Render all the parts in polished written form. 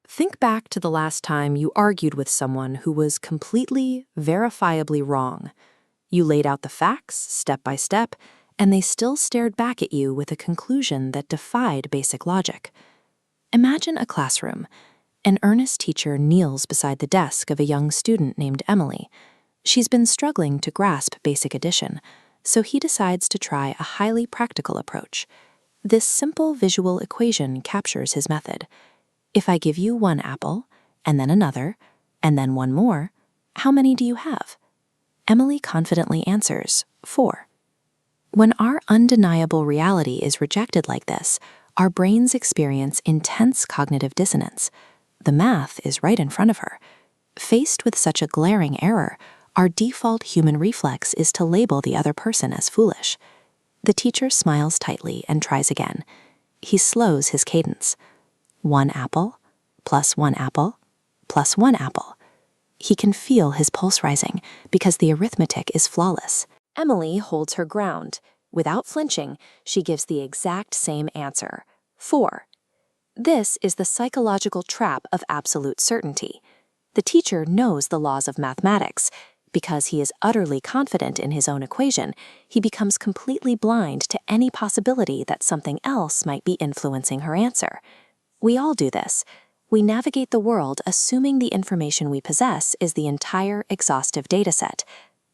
Think back to the last time you argued with someone who was completely, verifiably wrong. You laid out the facts, step by step, and they still stared back at you with a conclusion that defied basic logic. Imagine a classroom. An earnest teacher kneels beside the desk of a young student named Emily. She's been struggling to grasp basic addition, so he decides to try a highly practical approach. This simple visual equation captures his method. If I give you one apple, and then another, and then one more, how many do you have? Emily confidently answers, 4. When our undeniable reality is rejected like this, our brains experience intense cognitive dissonance. The math is right in front of her. Faced with such a glaring error, our default human reflex is to label the other person as foolish. The teacher smiles tightly and tries again. He slows his cadence. 1 apple, plus 1 apple, plus 1 apple. He can feel his pulse rising because the arithmetic is flawless. Emily holds her ground. Without flinching, she gives the exact same answer, 4. This is the psychological trap of absolute certainty. The teacher knows the laws of mathematics. Because he is utterly confident in his own equation, he becomes completely blind to any possibility that something else might be influencing her answer. We all do this. We navigate the world assuming the information we possess is the entire exhaustive dataset.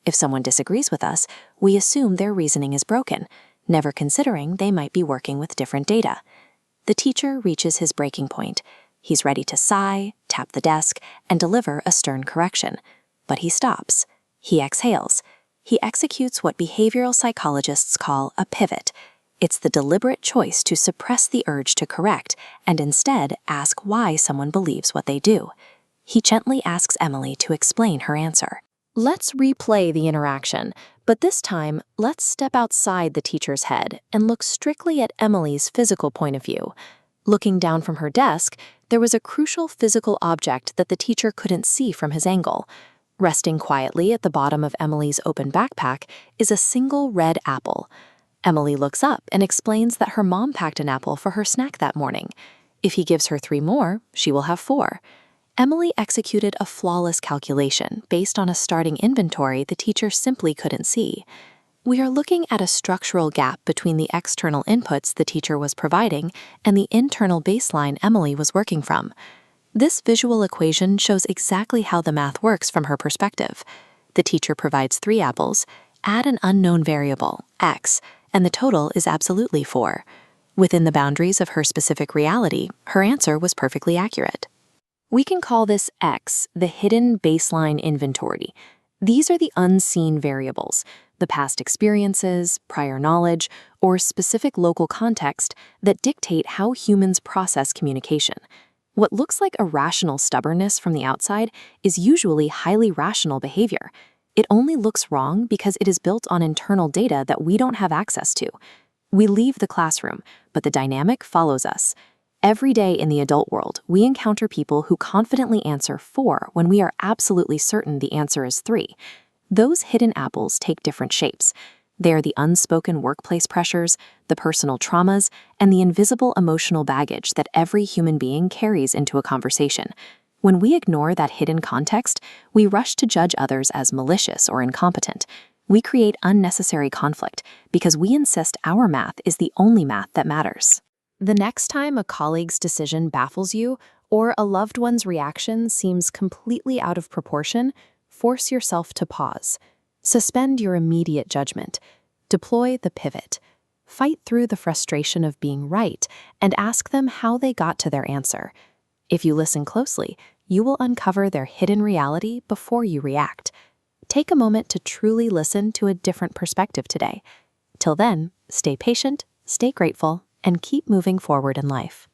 If someone disagrees with us, we assume their reasoning is broken, never considering they might be working with different data. The teacher reaches his breaking point. He's ready to sigh, tap the desk, and deliver a stern correction. But he stops. He exhales. He executes what behavioral psychologists call a pivot. It's the deliberate choice to suppress the urge to correct and instead ask why someone believes what they do. He gently asks Emily to explain her answer. Let's replay the interaction, but this time, let's step outside the teacher's head and look strictly at Emily's physical point of view. Looking down from her desk, there was a crucial physical object that the teacher couldn't see from his angle. Resting quietly at the bottom of Emily's open backpack is a single red apple. Emily looks up and explains that her mom packed an apple for her snack that morning. If he gives her 3 more, she will have 4. Emily executed a flawless calculation based on a starting inventory the teacher simply couldn't see. We are looking at a structural gap between the external inputs the teacher was providing and the internal baseline Emily was working from. This visual equation shows exactly how the math works from her perspective. The teacher provides 3 apples, add an unknown variable, x, and the total is absolutely 4. Within the boundaries of her specific reality, her answer was perfectly accurate. We can call this x the hidden baseline inventory. These are the unseen variables, the past experiences, prior knowledge, or specific local context that dictate how humans process communication. What looks like irrational stubbornness from the outside is usually highly rational behavior. It only looks wrong because it is built on internal data that we don't have access to. We leave the classroom, but the dynamic follows us. Every day in the adult world, we encounter people who confidently answer 4 when we are absolutely certain the answer is 3. Those hidden apples take different shapes. They are the unspoken workplace pressures, the personal traumas, and the invisible emotional baggage that every human being carries into a conversation. When we ignore that hidden context, we rush to judge others as malicious or incompetent. We create unnecessary conflict because we insist our math is the only math that matters. The next time a colleague's decision baffles you or a loved one's reaction seems completely out of proportion, force yourself to pause. Suspend your immediate judgment. Deploy the pivot. Fight through the frustration of being right and ask them how they got to their answer. If you listen closely, you will uncover their hidden reality before you react. Take a moment to truly listen to a different perspective today. Till then, stay patient, stay grateful, and keep moving forward in life.